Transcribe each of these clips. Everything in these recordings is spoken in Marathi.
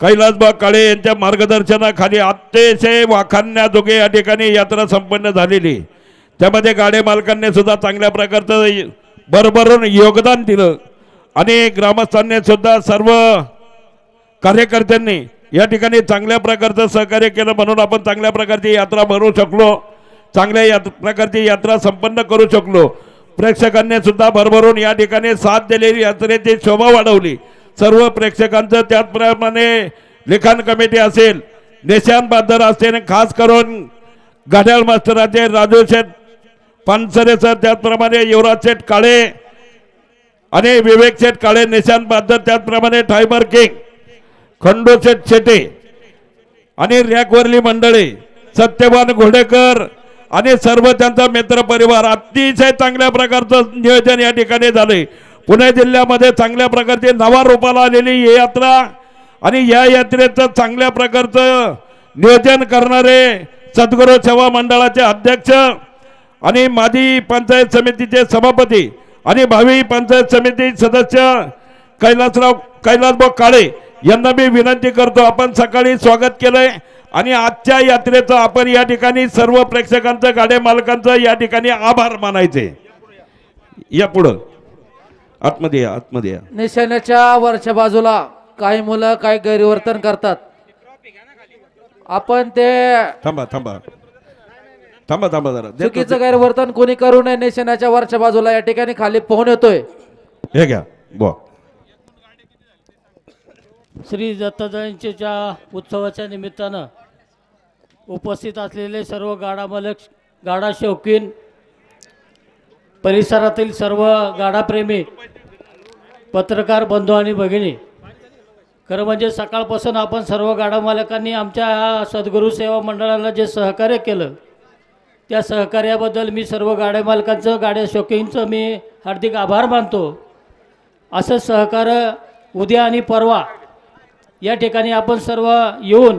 कैलासबा काळे यांच्या मार्गदर्शनाखाली अतिशय वाखाणण्याजोगे या ठिकाणी यात्रा संपन्न झालेली। त्यामध्ये गाडे मालकांनी सुद्धा चांगल्या प्रकारचं भरभरून योगदान दिलं आणि ग्रामस्थांनी सुद्धा सर्व कार्यकर्त्यांनी या ठिकाणी चांगल्या प्रकारचं सहकार्य केलं, म्हणून आपण चांगल्या प्रकारची यात्रा भरवू शकलो, चांगल्या प्रकारची यात्रा संपन्न करू शकलो। प्रेक्षकांनी सुद्धा भरभरून या ठिकाणी साथ दिलेली, यात्रेची शोभा वाढवली सर्व प्रेक्षकांचं। त्याचप्रमाणे लिखाण कमिटी असेल, निशान बादर असेल, खास करून गाड्याळ मास्तराचे राजू शेठ पानसरे सर, त्याचप्रमाणे युवराज शेठ काळे आणि विवेक शेठ काळे, निशान बादर, त्याचप्रमाणे टायमर किंग खंडू शेठ शेटे आणि रॅकवरली मंडळी, सत्यवान घोडेकर आणि सर्व त्यांचा मित्र परिवार, अतिशय चांगल्या प्रकारचं नियोजन या ठिकाणी झाले। पुणे जिल्ह्यामध्ये चांगल्या प्रकारची नावारूपाला आलेली ही यात्रा आणि या यात्रेचं चांगल्या प्रकारचं नियोजन करणारे सद्गुरू सेवा मंडळाचे अध्यक्ष आणि माजी पंचायत समितीचे सभापती आणि भावी पंचायत समिती सदस्य कैलासभाऊ काळे यांना मी विनंती करतो, आपण सकाळी स्वागत केलंय आणि आजच्या यात्रेचं आपण या ठिकाणी सर्व प्रेक्षकांचं, गाडे मालकांचं या ठिकाणी आभार मानायचे। या पुढं आतमध्ये या, आतमध्ये या। निशाण्याच्या वरच्या बाजूला काही मुलं काही गैरवर्तन करतात, आपण ते थांबा थांबा थांबा थांबा जरा, चुकीचं गैरवर्तन कोणी करू नये। निशाण्याच्या वरच्या बाजूला या ठिकाणी खाली पोहून येतोय, हे घ्या बो। श्री दत्तजयंतीच्या उत्सवाच्या निमित्तानं उपस्थित असलेले सर्व गाडा मालक, गाडा शौकीन, परिसरातील सर्व गाडाप्रेमी, पत्रकार बंधू आणि भगिनी, खरं म्हणजे सकाळपासून आपण सर्व गाडा मालकांनी आमच्या सद्गुरू सेवा मंडळाला जे सहकार्य केलं त्या सहकार्याबद्दल मी सर्व गाड्या मालकांचं, गाड्या शौकींचं मी हार्दिक आभार मानतो। असं सहकार्य उद्या आणि परवा या ठिकाणी आपण सर्व येऊन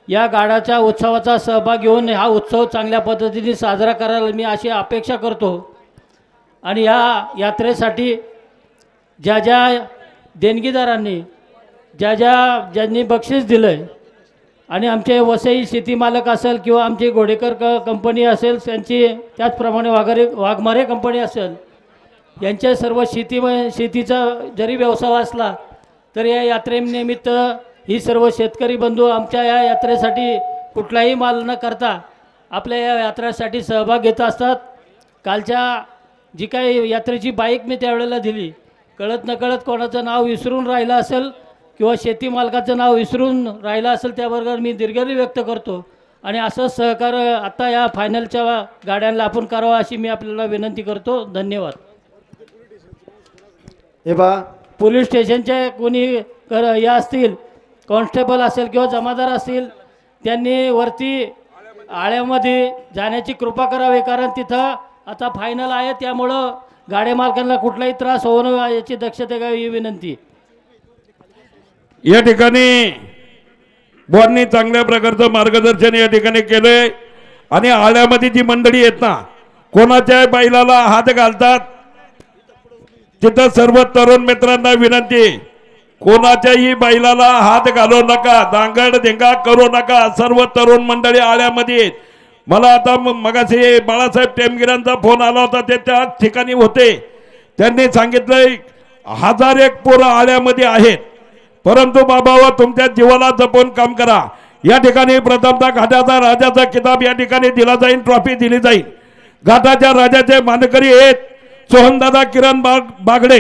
या गाड्याच्या उत्सवाचा सहभाग घेऊन हा उत्सव चांगल्या पद्धतीने साजरा करायला मी अशी अपेक्षा करतो। आणि या यात्रेसाठी ज्या ज्या देणगीदारांनी, ज्यांनी बक्षीस दिलं आहे आणि आमचे वसई शेती मालक असेल किंवा आमची घोडेकर कंपनी असेल, त्यांची त्याचप्रमाणे वाघमारे कंपनी असेल, यांच्या सर्व शेतीचा जरी व्यवसाय असला तर या यात्रेनिमित्त ही सर्व शेतकरी बंधू आमच्या या यात्रेसाठी कुठलाही माल न करता आपल्या या यात्रेसाठी सहभाग घेत असतात। कालच्या जी काही यात्रेची बाईक मी त्यावेळेला दिली, कळत नकळत कोणाचं नाव विसरून राहिलं असेल किंवा शेती मालकाचं नाव विसरून राहिलं असेल त्याबरोबर मी दिलगिरी व्यक्त करतो आणि असं सहकार्य आता या फायनलच्या गाड्यांना आपण करावं अशी मी आपल्याला विनंती करतो। धन्यवाद। हे बा पोलीस स्टेशनचे कोणी या असतील, कॉन्स्टेबल असेल किंवा जमादार असतील, त्यांनी वरती आळ्यामध्ये जाण्याची कृपा करावी, कारण तिथं आता फायनल आहे, त्यामुळं गाड्या मालकांना कुठलाही त्रास होऊ नये याची दक्षता घ्यावी ही विनंती। या ठिकाणी बोर्डनी चांगल्या प्रकारचं मार्गदर्शन या ठिकाणी केलंय आणि आळ्यामध्ये जी मंडळी आहेत ना, कोणाच्या बैलाला हात घालतात तिथं सर्व तरुण मित्रांना विनंती, कोणाच्याही बैलाला हात घालू नका, दांगड धिंगा करू नका। सर्व तरुण मंडळी आळ्यामध्ये आहेत। मला आता मगाशी बाळासाहेब टेमगिरांचा फोन आला होता, ते त्या ठिकाणी होते, त्यांनी सांगितलंय 1001 पोरं आळ्यामध्ये आहेत, परंतु बाबावा तुमच्या जीवाला जपून काम करा। या ठिकाणी प्रथमतः घाटाचा राजाचा किताब या ठिकाणी दिला जाईल, ट्रॉफी दिली जाईल। घाटाच्या राजाचे मानकरी आहेत सोहनदादा किरण बागडे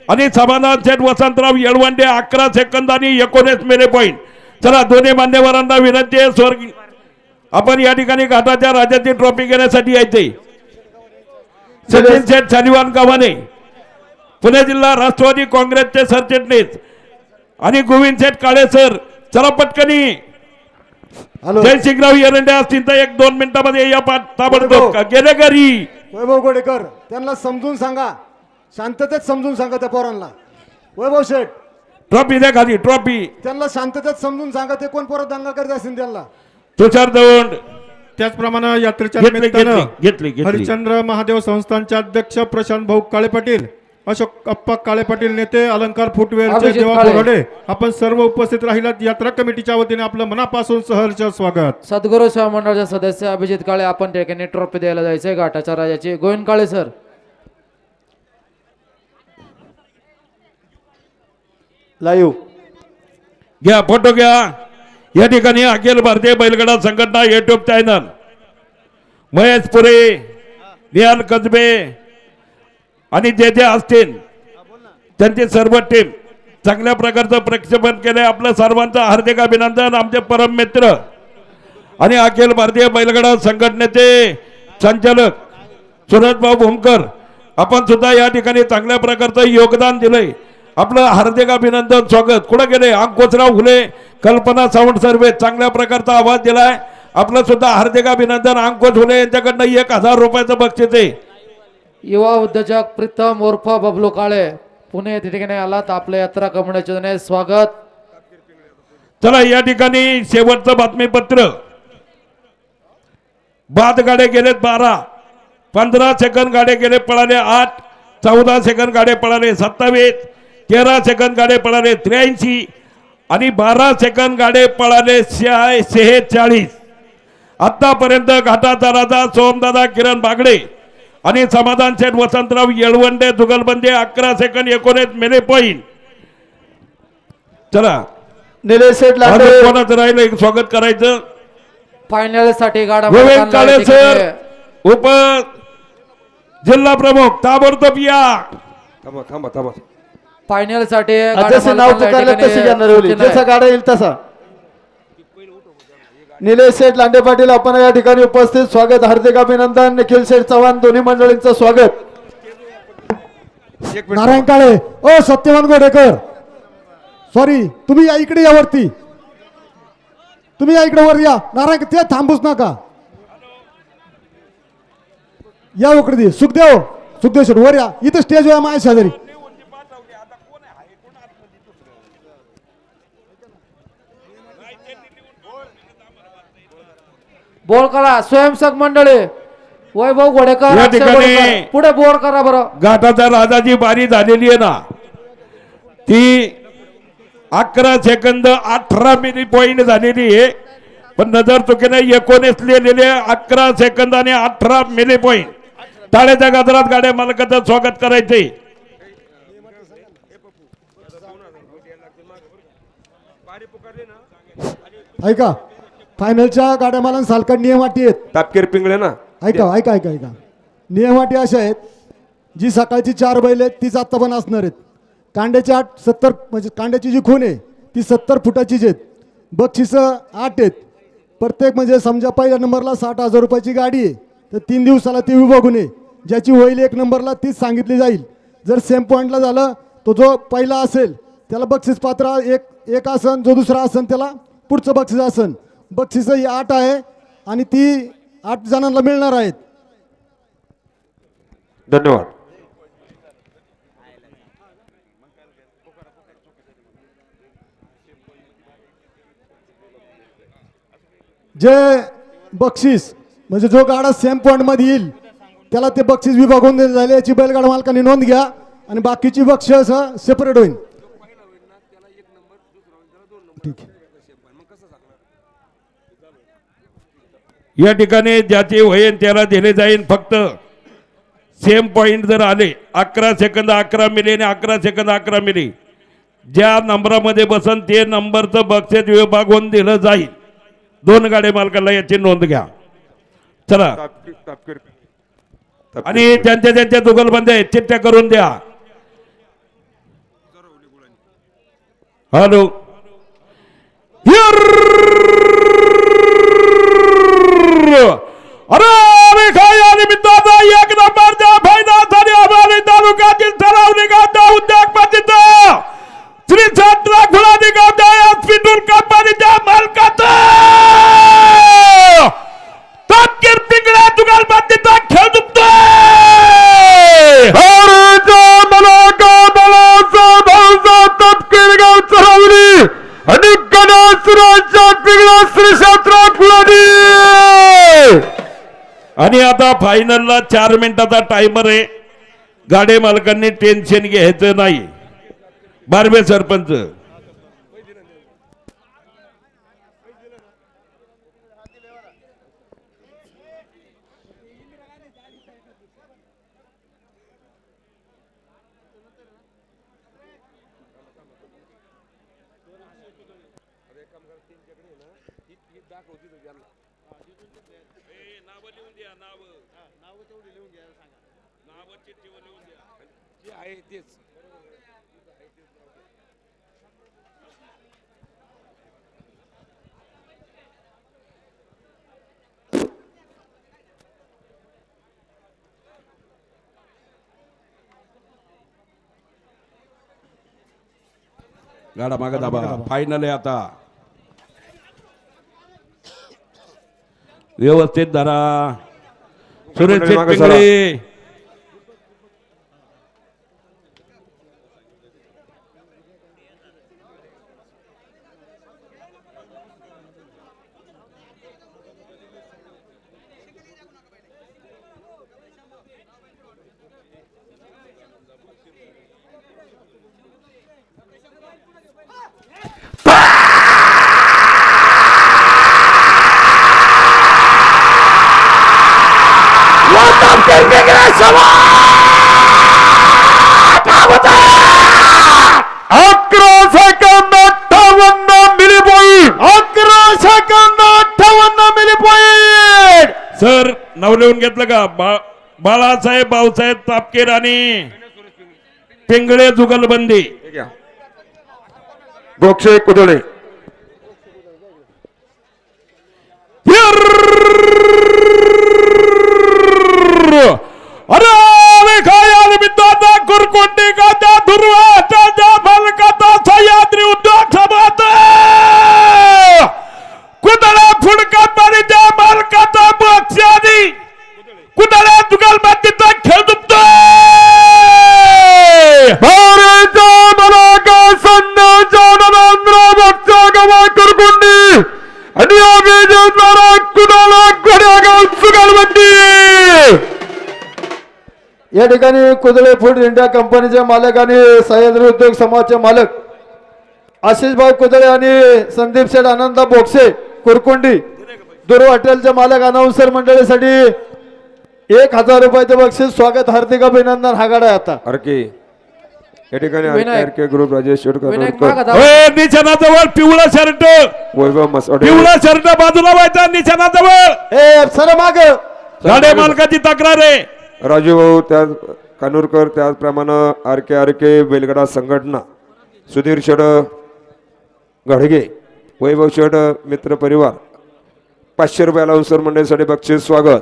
आणि समाधान शेठ वसंतराव येळवंडे, 11 सेकंद आणि 19 मिली पॉईंट। चला दोन्ही मान्यवरांना विनंती आहे, स्वर्ग आपण या ठिकाणी घाटाच्या राजाची ट्रॉफी घेण्यासाठी यायचे। सचिन शेठ शालिवान गावाने, पुणे जिल्हा राष्ट्रवादी काँग्रेसचे सरचिटणीस आणि गोविंद शेठ काळे सर, चला पटकनी जयसिंगराव एरंडे असतील तर 1-2 मिनिटांमध्ये या ताबडतोब गेले घरी। वैभव घोडेकर त्यांना समजून सांगा, शांततेत समजून सांगा त्या पोरांना। वैभव शेठ ट्रॉफी द्या खाली, ट्रॉफी त्यांना शांततेत समजून सांगा, ते कोण पोरं दंगा करत असतील त्यांना। तुषार दवंड त्याचप्रमाणे यात्रेच्या घेतली निमित्तानं घेतली घेतली हरिश्चंद्र महादेव संस्थानचे अध्यक्ष प्रशांत भाऊ काळे पाटील अशोक अप्पा काळे पाटील नेते अलंकार फुटवेअरचे अभिजित देवा काळे. बोराडे आपण सर्व उपस्थित राहिलात यात्रा कमिटीच्या वतीने आपलं मनापासून सहर्ष स्वागत. सद्गुरू सेवा मंडळाचे सदस्य अभिजित काळे आपण त्या ठिकाणी ट्रॉफी द्यायला जायचंय घाटाच्या राजाची. गोविंद काळे सर. लाईव्ह घ्या फोटो घ्या. या ठिकाणी अखिल भारतीय बैलगाडा संघटना युट्यूब चॅनल महेश पुरे, निहाल कसबे आणि जे जे असतील त्यांची सर्व टीम चांगल्या प्रकारचं प्रक्षेपण केलंय. आपलं सर्वांचं हार्दिक अभिनंदन. आमचे परम मित्र आणि अखिल भारतीय बैलगाडा संघटनेचे संचालक सुरजभाऊ भूमकर आपण सुद्धा या ठिकाणी चांगल्या प्रकारचं योगदान दिलंय. आपलं हार्दिक अभिनंदन स्वागत. कुठं गेले अंकुशराव हुले, कल्पना सावंत सर्वे चांगल्या प्रकारचा आवाज दिलाय. आपलं सुद्धा हार्दिक अभिनंदन. अंकुश हुले यांच्याकडनं 1000 रुपयाचं बक्षीस आहे. युवा उद्योजक प्रीतम उर्फ बबलू काळे पुणे येथे ठिकाणी आलात. आपल्या यात्रा कमिटीचे स्वागत. चला या ठिकाणी शेवटचं बातमीपत्र. बाद गाडे गेलेत 12, 15 सेकंद गाडे गेले पळाले 8, 14 सेकंद गाडे पळाले 27, 13 सेकंद गाडे पळाले 83 आणि 12 सेकंद गाडे पळाले 46. आतापर्यंत घाटाचा राजा सोमदादा किरण बागडे आणि समाधान शेठ वसंतराव येळवंडे जुगलबंदी 11 सेकंद 19 मिली पॉईंट. चला निलेश शेठ अजून कोणाचं राहिलं स्वागत करायचं. फायनल साठी गाडा गोविंद मालकांना काळे या ठिकाणी सर उप जिल्हा प्रमुख ताबडतोब या. फायनल साठी जसे नाव पुकारलं तसे घेणार होली जसा गाडा येईल तसा. निलेश शेठ लांडे पाटील आपण या ठिकाणी उपस्थित. स्वागत हार्दिक अभिनंदन. निखिल शेठ चव्हाण दोन्ही मंडळींचं स्वागत. नारायण काळे ओ सत्यवान गोडेकर सॉरी तुम्ही या इकडे या वरती. तुम्ही या इकडे वर या. नारायण ते थांबूच नका या उकडे. सुखदेव शेठ वर या. इथं स्टेज वर माझ्या शेजारी. बोल करा स्वयंसेवक मंडळी वैभव घोडेकर, या अक्षय ठिकाणी घोडेकर. पुढे बोर करा बरं. घाटाचा राजाची बारी झालेली आहे ना ती 11 सेकंद 18 मिली पॉईंट झालेली आहे. पण नजर चुकीने 19 लिहिलेले 11 सेकंद आणि 18 मिली पॉईंट. टाळ्याच्या गजरात गाड्या मालकाचं स्वागत करायचे. ऐका फायनलच्या गाड्या मला सालकड नियम अटी आहेत. तापकेर पिंगळे ना. ऐका नियम अटी अशा आहेत. जी सकाळची 4 बैल आहेत तीच आत्ता पण असणार आहेत. कांड्याची 70 म्हणजे कांड्याची जी खून आहे ती 70 फुटाचीच आहेत. बक्षिसं 8 आहेत. प्रत्येक म्हणजे समजा पहिल्या नंबरला 60,000 रुपयाची गाडी आहे तर 3 दिवसाला ती विभागून आहे. ज्याची होईल 1 नंबरला तीच सांगितली जाईल. जर सेम पॉईंटला झालं तो जो पहिला असेल त्याला बक्षीस पात्र एक आसन, जो दुसरा असन त्याला पुढचं बक्षीस असन. बक्षिसं ही 8 आहे आणि ती 8 जणांना मिळणार आहेत. धन्यवाद. जे बक्षीस म्हणजे जो गाडा सेम पॉईंट मध्ये येईल त्याला ते बक्षीस विभागून दिले झाले याची बैलगाडा मालकांनी नोंद घ्या आणि बाकीची बक्षीस सेपरेट होईल. ठीक आहे. या ठिकाणी ज्याचे होईल त्याला दिले जाईल. फक्त सेम पॉइंट जर आले 11 सेकंद 11 मिली आणि 11 सेकंद 11 मिली ज्या नंबरामध्ये बसन ते नंबरचं बक्षीस विभागून दिलं जाईल. 2 गाड्या मालकाला याची नोंद घ्या. चला तापकेर आणि त्यांच्या दुगलबंद्या चिठ्ठ्या करून द्या. हॅलो अरे काय या निमित्ताचा 1 नंबरचा फायदा झाली अमरावती तालुक्यातील सरावणी गावचा उद्योगपतीचा श्री छत्रा खुलादी गावच्या हॉस्पिटल कंपनीच्या मालकाचा तापकीर पिंगळ्या जुगालबंदीचा खेळ दुखतोय. तापकेर गाव चरावली आणि गणेश राजा पिंगळा श्री छत्रा खुलादी. आणि आता फायनलला 4 मिनिटाचा टाइमर आहे. गाडे मालकांनी टेन्शन घ्यायचं नाही. बारबे सरपंच गाडा मागे दाबा. फायनल आहे आता. व्यवस्थित धरा. सुरेश मागे सरा. पिंगळे अकरा second 58 milli point. 11 milli point. Sir नाव लिहून घेतलं का? बाळासाहेब भाऊसाहेब तापकीर आणि पिंगळे जुगलबंदी. बोक्षे कुदळे. अरे काय मित्रांनो, कुरकोंडी का त्या दुर्वाच्या ज्या मालकाचा सह्याद्री उद्योग सभात कुदळा फुडकांबारीच्या मालकाचा बक्षादी कुदळा जुगलबंदीचा खेळ दुखतोय. भारताचा मलाका संघाचा नरेंद्र बच्चा गवा कुरकुंडी आणि अभिजितदारा कुणाला घोड्यागाव जुगलबंदी. या ठिकाणी कुदळे फूड इंडिया कंपनीचे मालक आणि सह्याद्री उद्योग समाजचे मालक आशिष भाऊ कुदळे आणि संदीप शेठ आनंदा बोक्षे कुरकुंडी दुर्वा हॉटेलचे मालक अनाउन्सर मंडळीसाठी 1000 रुपयाचे बक्षीस. स्वागत, हार्दिक अभिनंदन. हा गाडा आहे आता आरके या ठिकाणी विनायक. आरके ग्रुप राजेश विनायक शेटकर मागं धाव. निशाणाजवळ पिवळा शर्ट, वैभव मसोडे. पिवळा शर्ट बाजूला व्हायचा निशाणाजवळ. ए सर माग गाडे मालकाची तक्रार आहे. राजू भाऊ त्या कानूरकर, त्याचप्रमाणे आरके बैलगाडा संघटना, सुधीर शेड घडगे, वैभव शेड मित्र परिवार 500 रुपये अनाउन्सर मंडळीसाठी बक्षीस. स्वागत.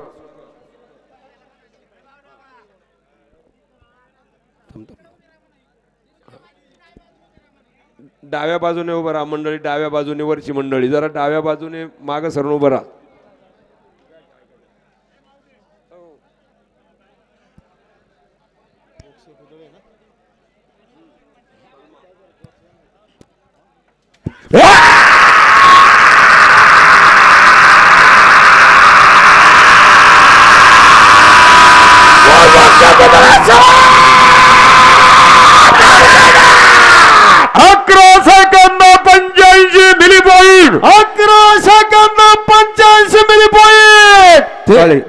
डाव्या बाजूने उभं राहा मंडळी. डाव्या बाजूने वरची मंडळी जरा डाव्या बाजूने मागं सरून उभं राहा.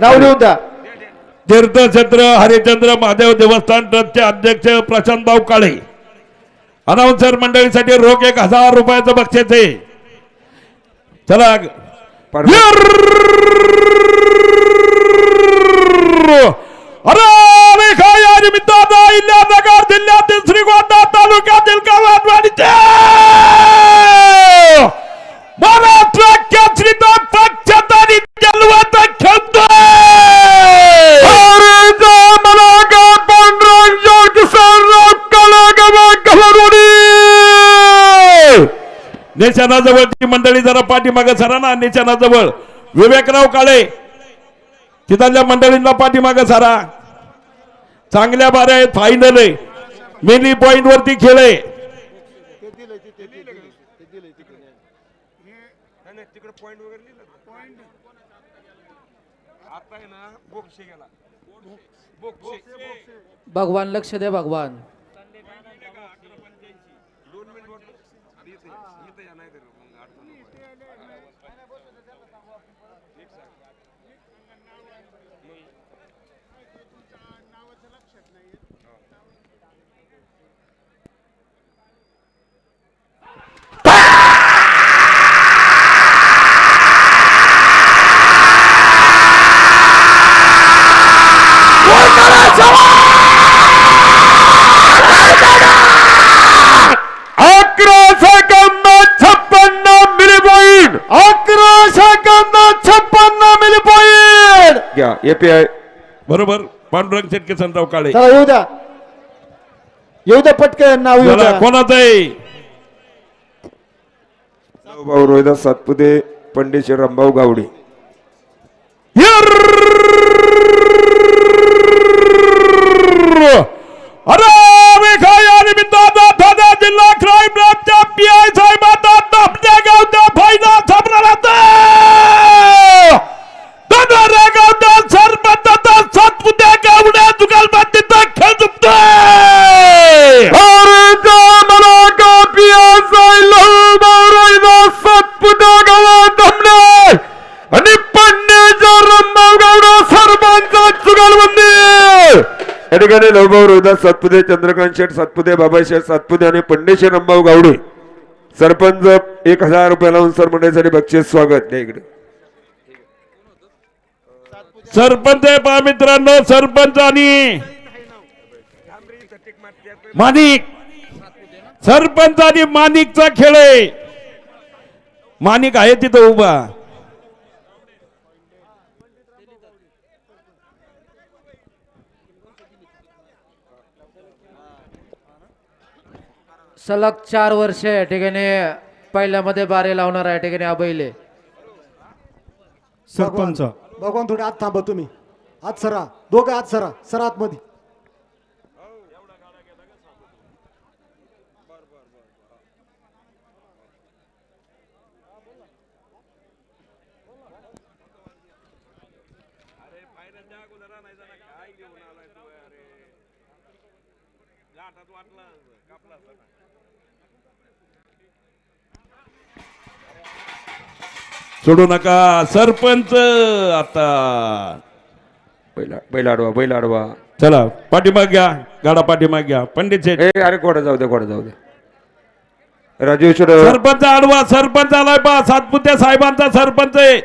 नाव लिहून द्या. तीर्थक्षेत्र हरिचंद्र महादेव देवस्थान ट्रस्टचे अध्यक्ष प्रशांत भाऊ काळे. अनाउन्सर मंडळीसाठी रोख 1000 रुपयाचं बक्षीस आहे. चला अरे काय या निमित्तानं अहिल्यानगर जिल्ह्यातील श्रीगोंदा तालुक्यातील गावातवाडीचे महाराष्ट्र केसरीचा पक्षातारी जलवत खेळतोय. निशाणाजवळची मंडळी जरा पाठीमागे सरा ना. निशाणाजवळ विवेकराव काळे तिथल्या मंडळींना पाठीमागे सारा. चांगल्या बाऱ्या आहेत. फायनल आहे. मिनी पॉइंट वरती खेळ आहे. भगवान लक्ष दे भगवान. अकरा सेकंद 56 मिली पॉइंट. 11 घ्या एपीआय. बरोबर पांडुरंग शेट किसनराव काळे. चला येऊ द्या पटकन नाव येऊ चला द्या. कोणाचं आहे? भाऊ रोहिदास सातपुते, पंडित रामभाऊ गावडे. अरे विखाया निमित्ताचा दादा जिल्हा क्राईम ब्रांचच्या पीआय साहेबांचा आपल्या गावचा फायदा सामना दादा गावचा सरपंचाचा सातपुत्या गावड्या जुगालबाजीचा खेळ चुकतोय. मला का रोहिदास सातपुते गावात थांबले आणि पंडित रामभाऊ गावडे सरपंच जुगालबंदी. या ठिकाणी लवभाऊ रोहिदास सातपुते, चंद्रकांत शेठ सातपुते, बाबा शेठ सातपुते आणि पंडित रामभाऊ गावडे सरपंच 1000 रुपये लावून सर मंडळीसाठी बक्षीस स्वागत. द्या इकडे. सरपंच आहे पहा मित्रांनो, सरपंच आणि माणिक. सरपंच आणि माणिकचा खेळ आहे. माणिक आहे तिथं उभा. सलग 4 वर्ष या ठिकाणी पहिल्यामध्ये बारे लावणार या ठिकाणी अभयले. सरपंच भगवान थोडे आत थांबा तुम्ही. आत सरा, दोघं आत सरा, सरा आतमध्ये. सोडू नका सरपंच. आता बैल आडवा. चला पाठीमाग घ्या, गाडा पाठीमाग घ्या. पंडित शेठ अरे घोडा जाऊ दे. राजीव शेठ सरपंच आडवा. सरपंच आलाय पहा, सातपुत्या साहेबांचा सरपंच आहे.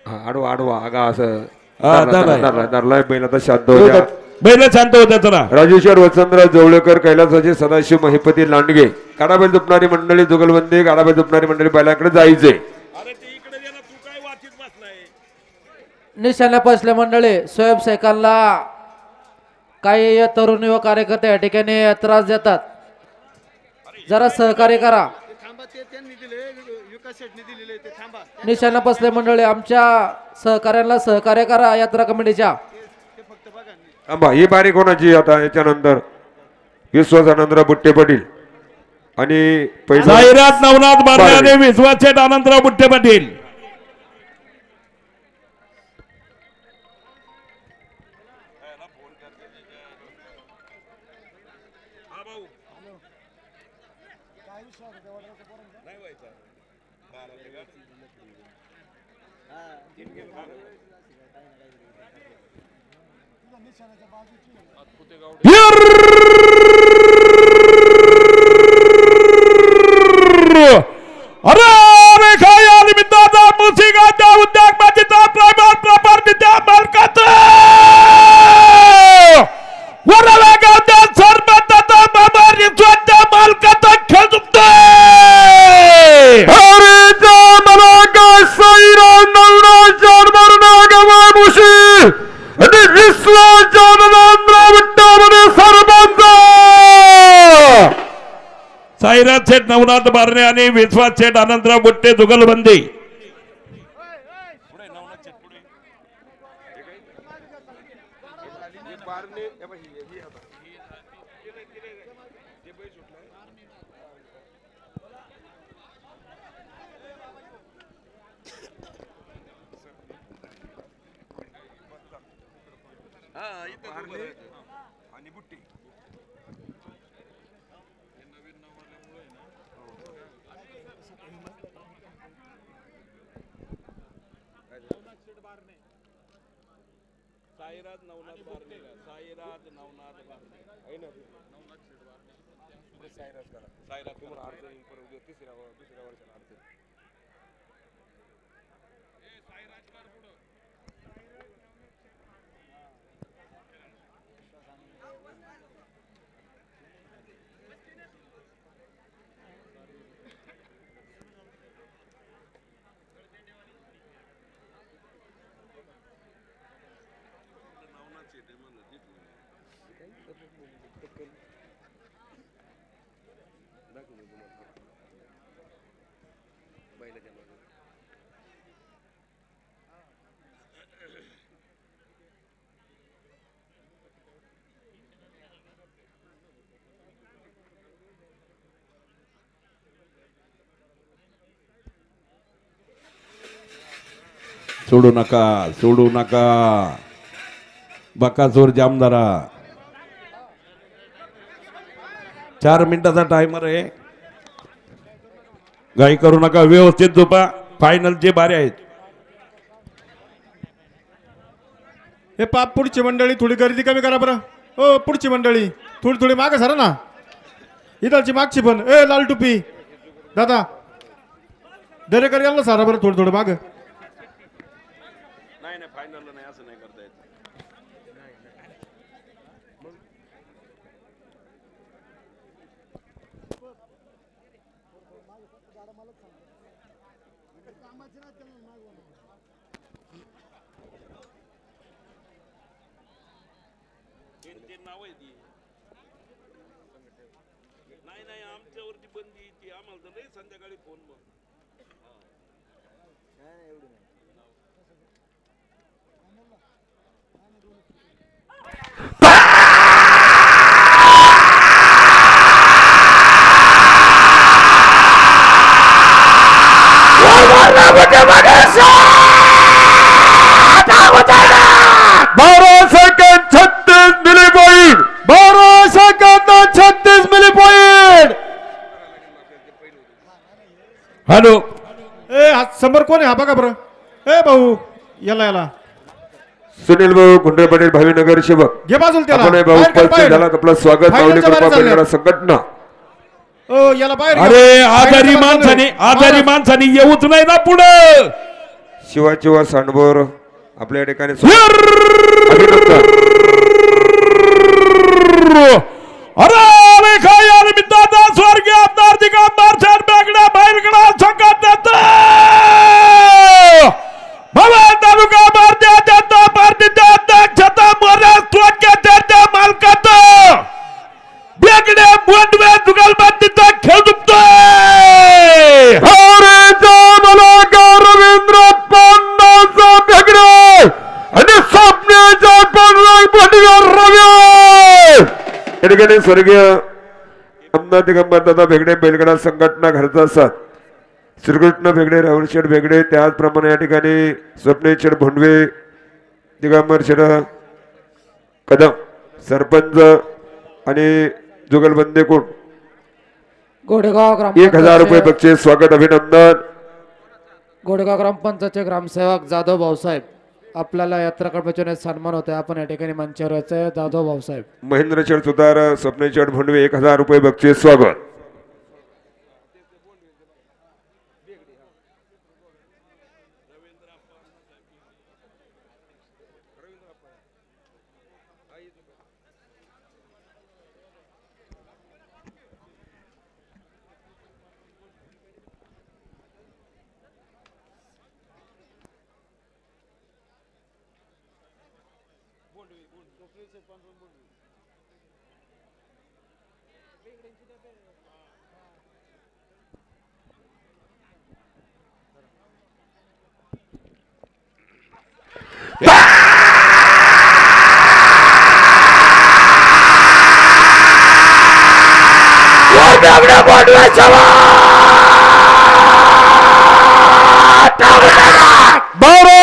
आडवा आगा असं हा, धरलाय. धरलाय बैल. आता शांत हो द्या. बैल शांत होत्या. चला राजीव शेठ, वसंतराव जवळकर, कैलासाचे सदाशिव महिपती लांडगे. गाडाबैल झुपणारी मंडळी जुगलबंदी. गाडाबैल झुपणारी मंडळी बैलांकडे जायचे. निशाणा बसले मंडळी. स्वयंसेवकांना काही तरुण व कार्यकर्ते या ठिकाणी त्रास देतात, जरा सहकार्य करा. निशाणा बसले मंडळी, आमच्या सहकार्यांना सहकार्य करा. यात्रा कमिटीच्या ही बारी कोणाची आता याच्यानंतर? विश्वास आनंदराव बुट्टे पाटील आणि जाहिरात नवनाथ बारणे आणि विश्वास शेठ आनंदराव बुट्टे पाटील. अरे रेखाया निमित्ताचा मुसिगाच्या उद्योगपतीचा प्रॉपर्टीच्या मालकात वराला गावच्या सरपंचाचा बाबा रिसॉर्टच्या मालकाचा खेळ चुकतोय. मला का साईरा नवरा जानवरना गवा मुशी आणि विश्वास जानवरना बुट्टे सरपंच. साईराज शेठ नवनाथ बारणे आणि विश्वास शेठ आनंदराव बुट्टे जुगलबंदी. सोडू नका, सोडू नका. बकासूर जामदारा 4 मिनिटाचा टायमर आहे. घाई करू नका, व्यवस्थित झोपा. फायनलचे बारे आहेत. हे पाप पुढची मंडळी थोडी गर्दी कमी करा बरं. हो पुढची मंडळी थोडी थोडी मागे सरा ना. इथलची मागची पण ए लाल टुपी दादा दरेकर यांना सारा बरं थोडं थोडं माग. नाही आमच्यावरती बंदी ती आम्हाला तर संध्याकाळी फोन मग हॅलो ए समोर कोण आहे हा बघा बरं. ए भाऊ याला याला सुनील भाऊ गुंडे पाटील भावीनगर सेवक घे बाजूला त्याला. आपण भाऊ बाहेर काढ, उपस्थित बाहेर. झाला. आपलं स्वागत बाहेरच्या माऊली कृपा बाहेर बेलगडा चालले. संघटना. ओ याला बाहेर घ्या. अरे आजारी बाहेरच्या माणसाने बाजूला. आजारी माणसाने येऊच नाही ना पुढं. शिवाचिवा सांडभोर आपल्या ठिकाणी अभिनंदन. अरे काय यार मित्रांनो, स्वर्गीय आमदार दिगंबर शेठ बेगडे बैलगडा संघटनेचा भवन तालुका भारतीय जनता पार्टीच्या अध्यक्षता मोर्या मालकाचं बेगडे बोंडवे जुगलबंदीचा खेळ दुखतोय. रवींद्र पांडाचा बेगडे आणि स्वप्नाच्या या ठिकाणी स्वर्गीय आमदार दिगंबर दादा बेगडे बैलगडा संघटना घरचा साथ श्रीकृष्ण बेगडे राहुल शेठ बेगडे. त्याचप्रमाणे या ठिकाणी स्वप्नील शेठ भोंडवे दिगंबर शेठ कदम सरपंच आणि जुगलबंदी कोण गोडेगाव 1000 रुपये बक्षीस स्वागत अभिनंदन. गोडेगाव ग्रामपंचायतचे ग्रामसेवक जाधव भाऊसाहेब आपल्याला यात्रा कर्मचाऱ्यांचे सन्मान होते. आपण या ठिकाणी मंचावर यायचं. जाधव भाऊसाहेब महेंद्र शेठ सुतार स्वप्नील शेठ भोंडवे 1000 रुपये बक्षीस स्वागत.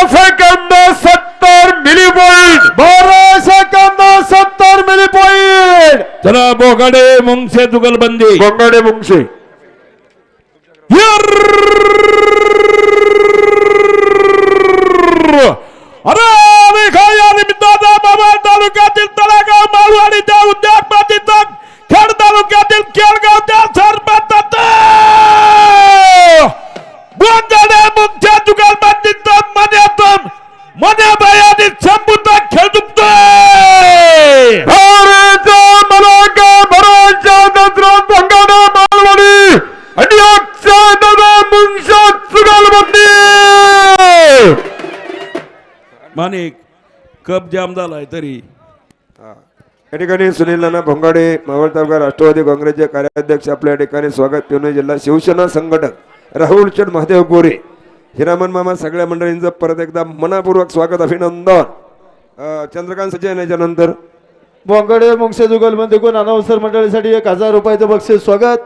सेकंद 70 मिली पॉइंट 12 सेकंद चला बोगाडे मुंगसे जुगलबंदी बोंगाडे मुंगसे अरे या निमित्तानं बाबा तालुक्यातील तळेगाव मालवाडीच्या उद्यानपातीचा खेड तालुक्यातील केळगावच्या सरपंच बोंगाडे मुंगसे जुगलबंदीचा मन्यातून मन्याबाई संपूर्ण खेळ माणिक कप जाम झालाय तरी या ठिकाणी सुनील नाना भोंगाडे मावळ तालुका राष्ट्रवादी काँग्रेसचे कार्याध्यक्ष आपल्या ठिकाणी स्वागत पिवणे जिल्हा शिवसेना संघटक राहुल चंद महादेव गोरे हिरामन मामा सगळ्या मंडळींचं परत एकदा मनापूर्वक स्वागत अभिनंदन. चंद्रकांत सचिन याच्यानंतर बोंगाडे मुंगसे जुगलबंदी कोण अनावसर मंडळीसाठी 1000 रुपयाचं बक्षीस स्वागत.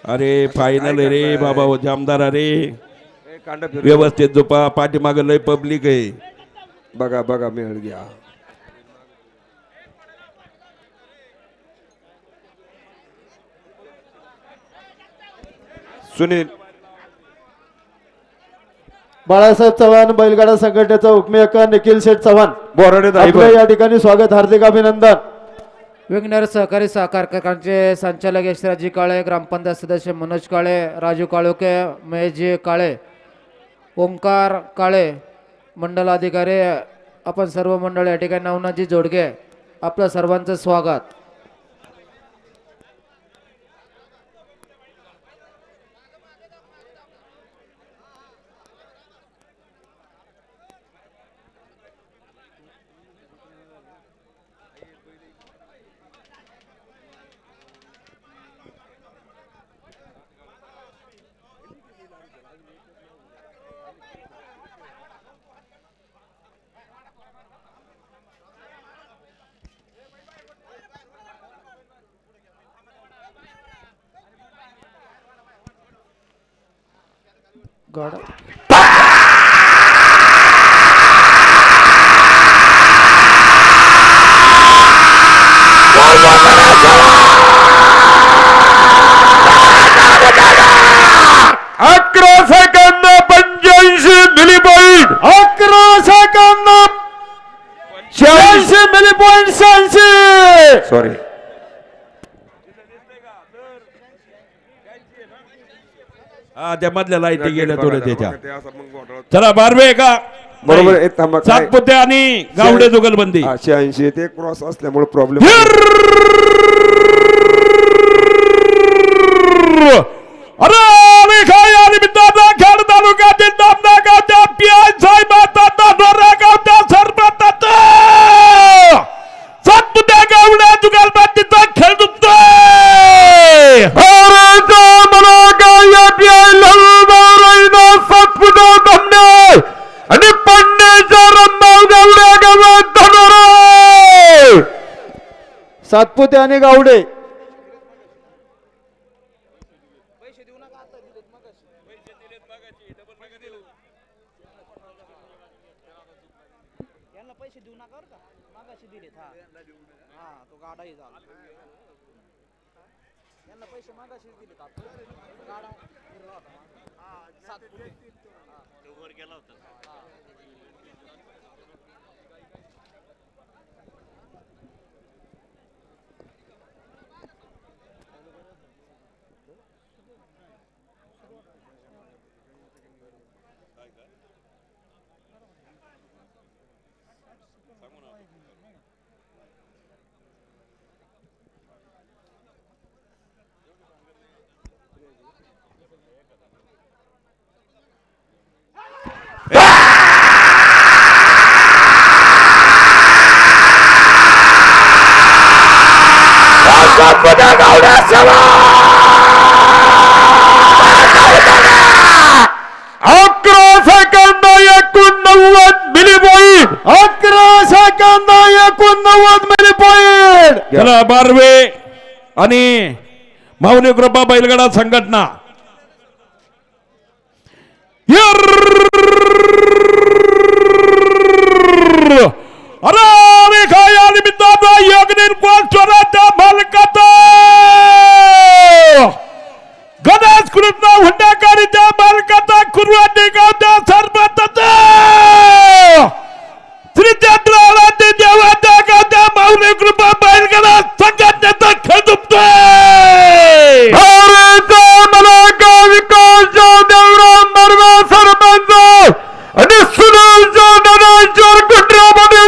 अरे फायनल रे बाबा हो जामदार. अरे कांड व्यवस्थित झोपा पाठीमाग लय पब्लिक आहे. बघा बघा मिळ घ्या. सुनील बाळासाहेब चव्हाण बैलगाडा संघटनेचा उपमेयक निखिल शेठ चव्हाण बोराडे आपलं या ठिकाणी स्वागत हार्दिक अभिनंदन. विघ्नर सहकारी सहकार कारखान्याचे संचालक यशराजी काळे, ग्रामपंचायत सदस्य मनोज काळे, राजू काळोखे, महेशजी काळे, ओंकार काळे, मंडल अधिकारी आपण सर्व मंडळ या ठिकाणी नवनाथजी जोडगे आपलं सर्वांचं स्वागत. गड अकरा second 85 milli point 11 second 86 milli point 86. Sorry हा त्या मधल्या लाईटी गेल्या थोड्या त्याच्या. चला बारवे का बरोबर एक थांबा काय सातपुते आणि गावडे जुगलबंदी. 86 ते क्रॉस असल्यामुळे प्रॉब्लेम. अरे या निमित्तानं खेड तालुक्यातील दामना गावच्या पीआय साहेबांचा नोरा गावच्या सरपंच सातपुते गावडे जुगलबंदीचा खेळ दुखतोय. आणि पन्नेच्या रंगाव गावड्या गावात धनोरा सातपुते आणि गावडे अकरा second 89 milli point 11 second 89 milli point. चला बारवे आणि माऊली कृपा बैलगाडा संघटना अरे अरे खाया निमित्ताचा योगनील कोणच्या मालकाचा गणेश कृष्ण हुंडाकारीच्या मालकाचा कुरवाडी गावच्या सरपंचाचा श्री चंद्रावती देवाच्या गावच्या माऊली कृपा बैलगाडा संघटनेचा खेळ दुखतोय. विकासच्या देवराम बर्वे सरपंच आणि सुनीलच्या डनांच्या कुटुंबामध्ये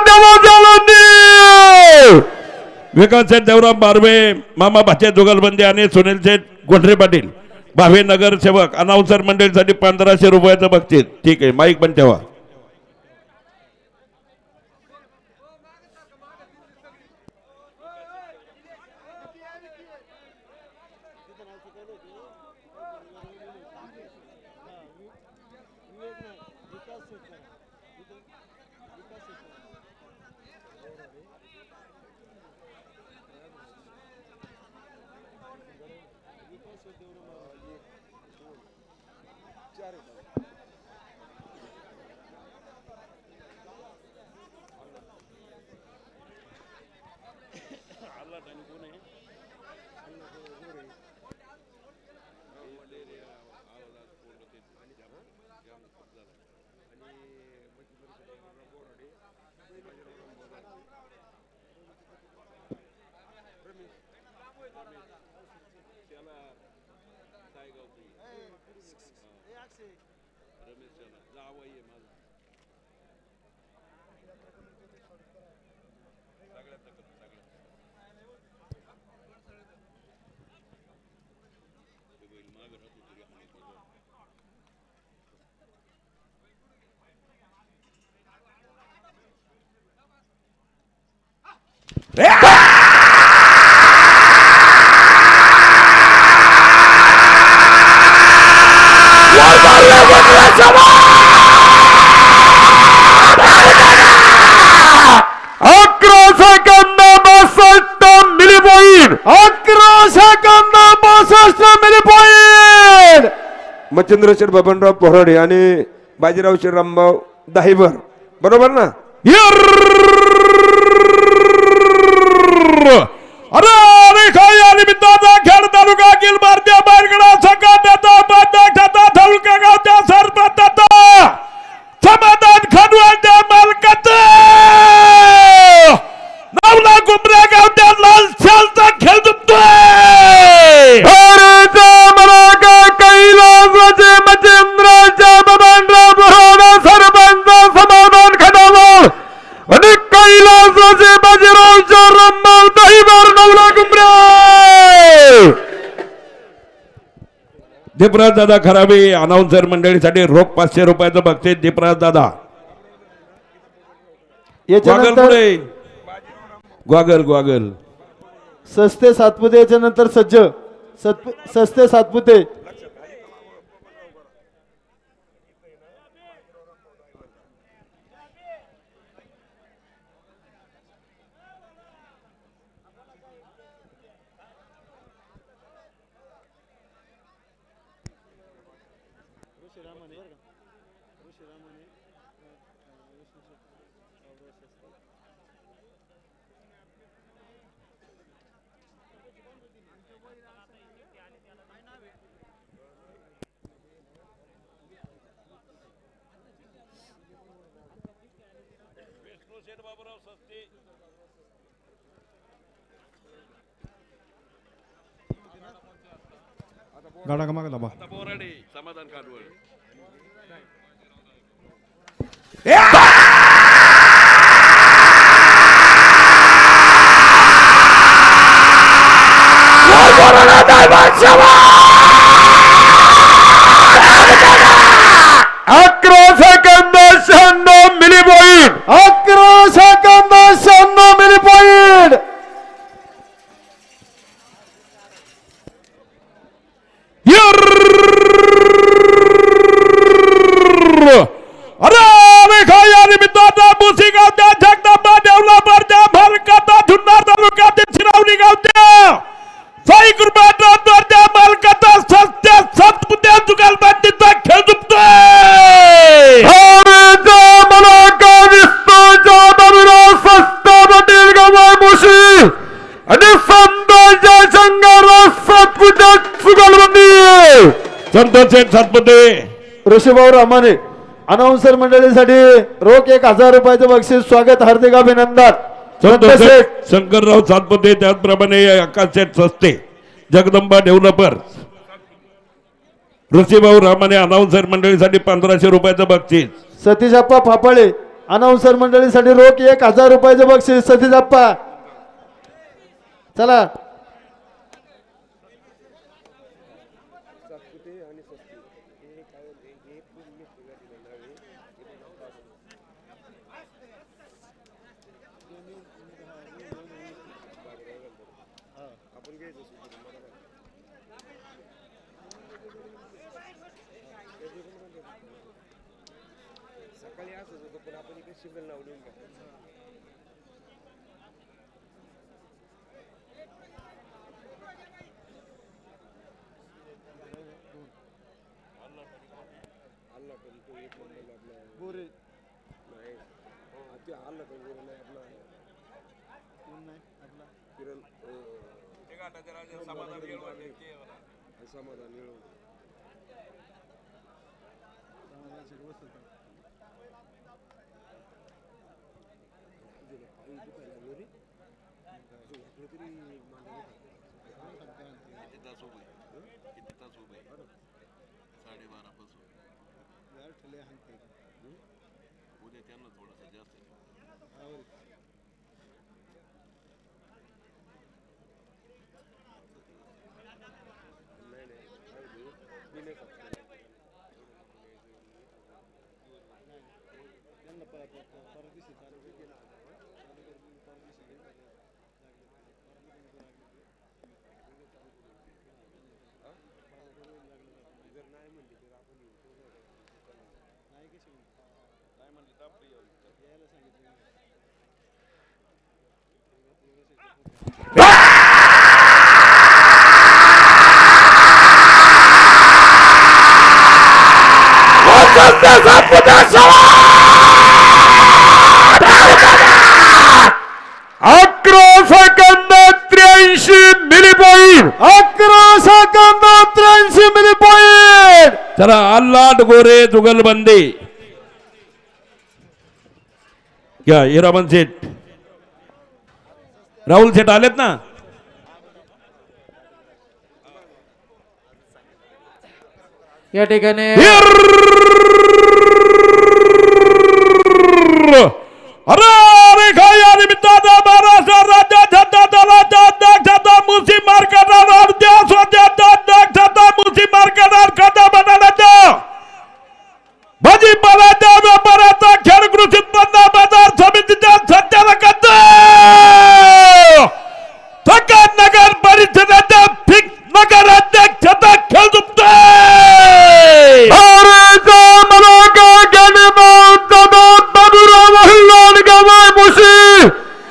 विकास देवराम बारवे मामा भाचे जुगलबंदी आणि सुनील शेठ गोंढरे पाटील भावे नगरसेवक अनाउन्सर मंडळीसाठी 1500 रुपयाचं बक्षीस. ठीक आहे, माईक पण ठेवा. मच्छिंद्र शेठ बबनराव पोहराडे आणि बाजीराव श्रीरामभाऊ दाहिबर, बरोबर ना? अरे अरे खाया निमित्ताचा खेळ तालुका अखिल भारतीय बैलगाडा संघटनेचा अध्यक्षाचा तालुका गावच्या सरपंचाचा समाधान खनवाच्या मालकाचा नावला गुमऱ्या गावच्या लाल शालचा खेळ दुखतोय. मच्छिंद्राच्या बबनराव पोहराडे सरपंच समाधान खटावळ आणि कैलासाचे बाजीराव श्रीरामभाऊ दाहिबर नवला गुमऱ्या. दीपराज दादा खराबे अनाउन्सर मंडळीसाठी रोख 500 रुपयाचं बक्षीस. दीपराज दादा याच्यानंतर पुढे ग्वागल ग्वागल सस्ते सातपुते, याच्यानंतर सस्ते सातपुते. गाडा का मागे दाबा. Samadhan Kadhval milli point 11 second 96 milli point. Santosh Sheth Satpute ऋषीभाऊ रामाने अनाउन्सर मंडळीसाठी रोख 1000 रुपयाचं बक्षीस स्वागत हार्दिक अभिनंदन संतोष शेठ शेठ शंकरराव सातपुते त्याचप्रमाणे आकाश शेठ सस्ते जगदंबा डेव्हलपर ऋषीभाऊ रामाने अनाउन्सर मंडळीसाठी 1500 रुपयाचं बक्षीस सतीश आप्पा फाफाळे अनाउन्सर मंडळीसाठी रोख 1000 रुपयाचं बक्षीस सतीश आप्पा चला चला आल्हाट गोरे जुगलबंदी घ्या हिरामन शेठ राहुल शेठ आलेत ना या ठिकाणी अरे अरे काय या निमित्तानं महाराष्ट्र राज्यात दलाच्या मुसी मार्केटात अर्ध्या स्वतः मुसी मार्केटात खाता बनायचं भाजीपाल्याच्या व्यापाराचा खेळ कृषी उत्पन्न बाजार समितीच्या संचालकांचा सकाळ नगर परिषदेच्या फिक्स नगर अध्यक्षता खेळ दुखतोय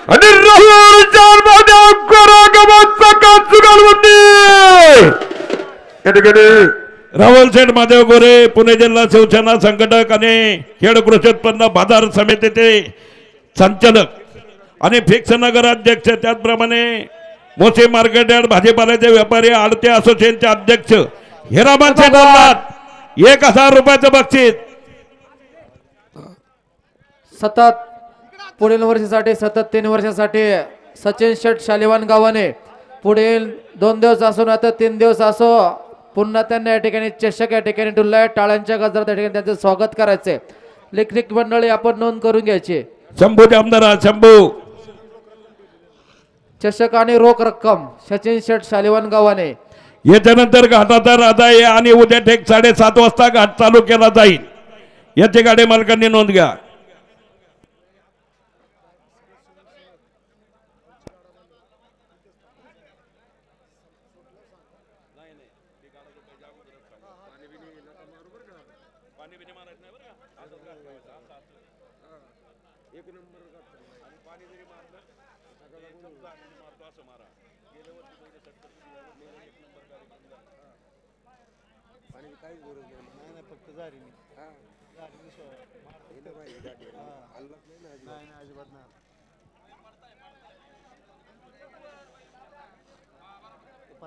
आणि राहुल शेठ महादेव गोरे पुणे जिल्हा शिवसेना संघटक आणि खेड कृषी उत्पन्न बाजार समितीचे संचालक आणि फिक्स नगर अध्यक्ष त्याचप्रमाणे मोसे मार्केट यार्ड भाजीपाल्याचे व्यापारी आडते असोसिएशनचे अध्यक्ष हिरामन शेठ आल्हाट 1000 रुपयाचं बक्षीस सतत पुढील वर्षासाठी सतत 3 वर्षासाठी सचिन शेठ शालिवान गावाने पुढील 2 दिवस असो ना तर 3 दिवस असो पुन्हा त्यांना या ठिकाणी चषक या ठिकाणी डुल्ला टाळ्यांच्या गजरात या ठिकाणी त्यांचं स्वागत करायचे लेखनिक मंडळी आपण नोंद करून घ्यायची शंभूचे आमदार शंभू चषक आणि रोख रक्कम सचिन शेठ शालिवान गावाने याच्यानंतर घाटाचा राजा आहे आणि उद्या ठेक 7:30 वाजता घाट चालू केला जाईल याची गाडी मालकांनी नोंद घ्या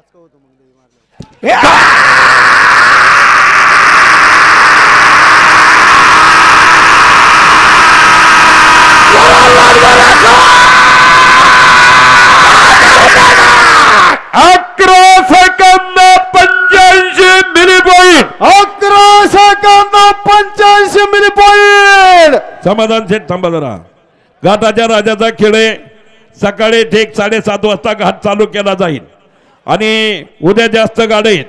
11 second 85 milli point. 11 second 85 milli point. Samadhan Seth थांबा जरा. घाटाच्या राजाचा खेळ आहे. सकाळी ठीक 7:30 वाजता घाट चालू केला जाईल आणि उद्या जास्त गाड्या आहेत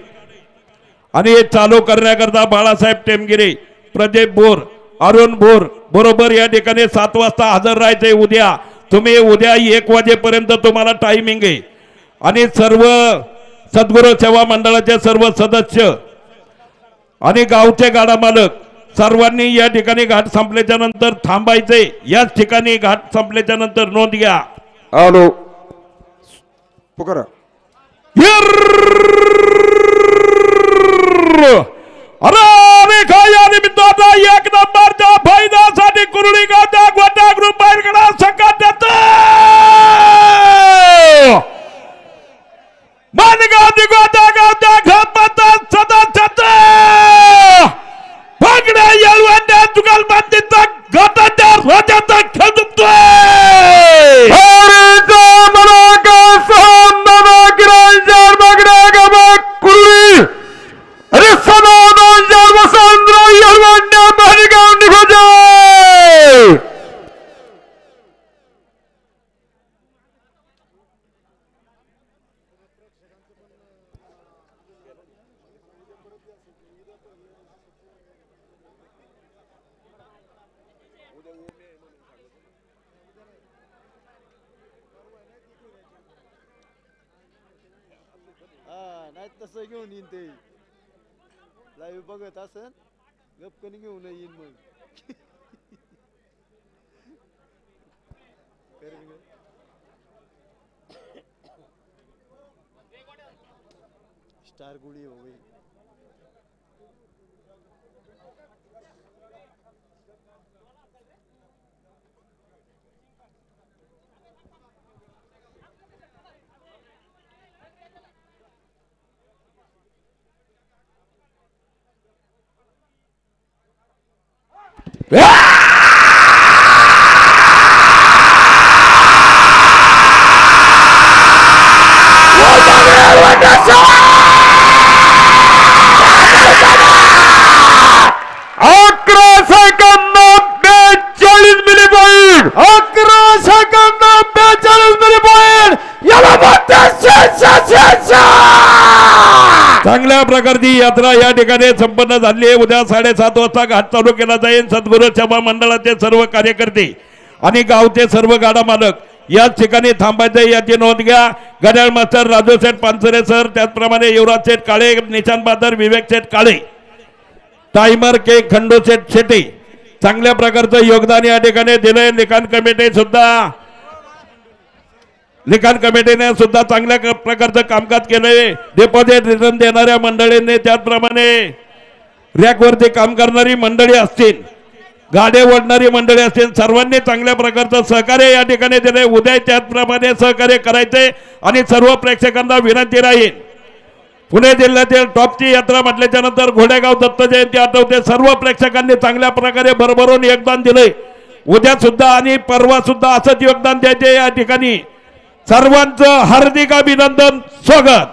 आणि हे चालू करण्याकरता बाळासाहेब टेमगिरे, प्रदीप बोर, अरुण बोर बरोबर या ठिकाणी 7 वाजता हजर राहायचंय. उद्या तुम्ही उद्या 1 वाजेपर्यंत तुम्हाला टायमिंग आहे आणि सर्व सद्गुरू सेवा मंडळाचे सर्व सदस्य आणि गावचे गाडा मालक सर्वांनी या ठिकाणी घाट संपल्याच्या नंतर थांबायचे. याच ठिकाणी घाट संपल्याच्या नंतर नोंद घ्या. हॅलो पुकारा. अरे या निमित्ताचा 1 नंबरच्या फायद्यासाठी कुरळी गावच्या गोटा ग्रुप बाहेरकडा संघात देतो. मानगाव दिगोटा गावच्या घातपाता सदस्य भागड्या येळवंड्या जुगलबंदीचा घाटाच्या राजाचा खेळ जिंकतोय. अरे नाही तसं घेऊन येईन ते लाईव्ह बघत असन गपकन घेऊन येईन मग. स्टार गुडी हो गई. चांगल्या प्रकारची यात्रा या ठिकाणी संपन्न झाली आहे. उद्या 7:30 वाजता घाट चालू केला जाईल. सद्गुरू सेवा मंडळाचे सर्व कार्यकर्ते आणि गावचे सर्व गाडा मालक याच ठिकाणी थांबायचे याची नोंद घ्या. गडाळ मास्टर राजू शेठ पानसरे सर, त्याचप्रमाणे युवराज शेठ काळे, निशांत बादर, विवेक शेठ काळे, टायमर के खंडू शेठ शेटे चांगल्या प्रकारचं योगदान या ठिकाणी दिलंय. लिखाण कमिटीने सुद्धा चांगल्या प्रकारचं कामकाज केलंय. डिपॉझिट रिटर्न देणाऱ्या मंडळींनी, त्याचप्रमाणे रॅकवरती काम करणारी मंडळी असतील, गाड्या ओढणारी मंडळी असतील, सर्वांनी चांगल्या प्रकारचं सहकार्य या ठिकाणी दिलंय. उद्या त्याचप्रमाणे सहकार्य करायचे आणि सर्व प्रेक्षकांना विनंती राहील. पुणे जिल्ह्यातील टॉपची यात्रा म्हटल्याच्या नंतर घोडेगाव दत्त जयंती आठवते. सर्व प्रेक्षकांनी चांगल्या प्रकारे भरभरून योगदान दिलंय. उद्या सुद्धा आणि परवा सुद्धा असंच योगदान द्यायचे. या ठिकाणी सर्वांचं हार्दिक अभिनंदन, स्वागत.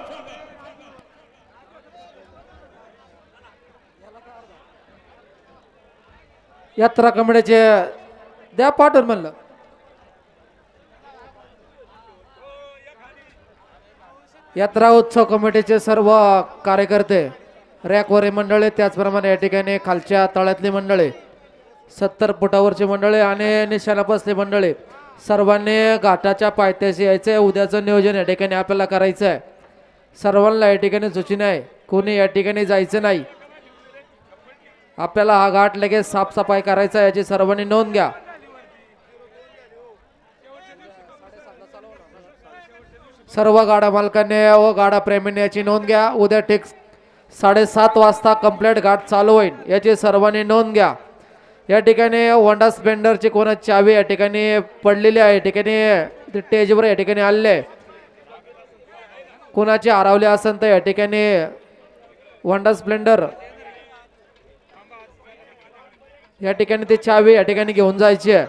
यात्रा कमिटीचे द्या पाठवून म्हणलं. यात्रा उत्सव कमिटीचे सर्व कार्यकर्ते, रॅकवरील मंडळे, त्याचप्रमाणे या ठिकाणी खालच्या तळ्यातली मंडळे, 70 फुटावरची मंडळे आणि निशाणा बसली मंडळे, सर्वांनी घाटाच्या पायथ्याशी यायचं. उद्याचं नियोजन या ठिकाणी आपल्याला करायचं आहे. सर्वांना या ठिकाणी सूचना आहे, कोणी या ठिकाणी जायचं नाही. आपल्याला हा घाट लगेच साफसफाई करायचा आहे, याची सर्वांनी नोंद घ्या. सर्व गाडा मालकांनी व गाडा प्रेमींनी याची नोंद घ्या. उद्या ठीक 7:30 वाजता कंप्लीट घाट चालू होईल, याची सर्वांनी नोंद घ्या. या ठिकाणी होंडा स्प्लेंडरची कोणाची चावी या ठिकाणी पडलेली आहे. या ठिकाणी स्टेजवर या ठिकाणी आलेले. कोणाचे हरवले असेल तर या ठिकाणी होंडा स्प्लेंडर या ठिकाणी ते चावी या ठिकाणी घेऊन जायची आहे.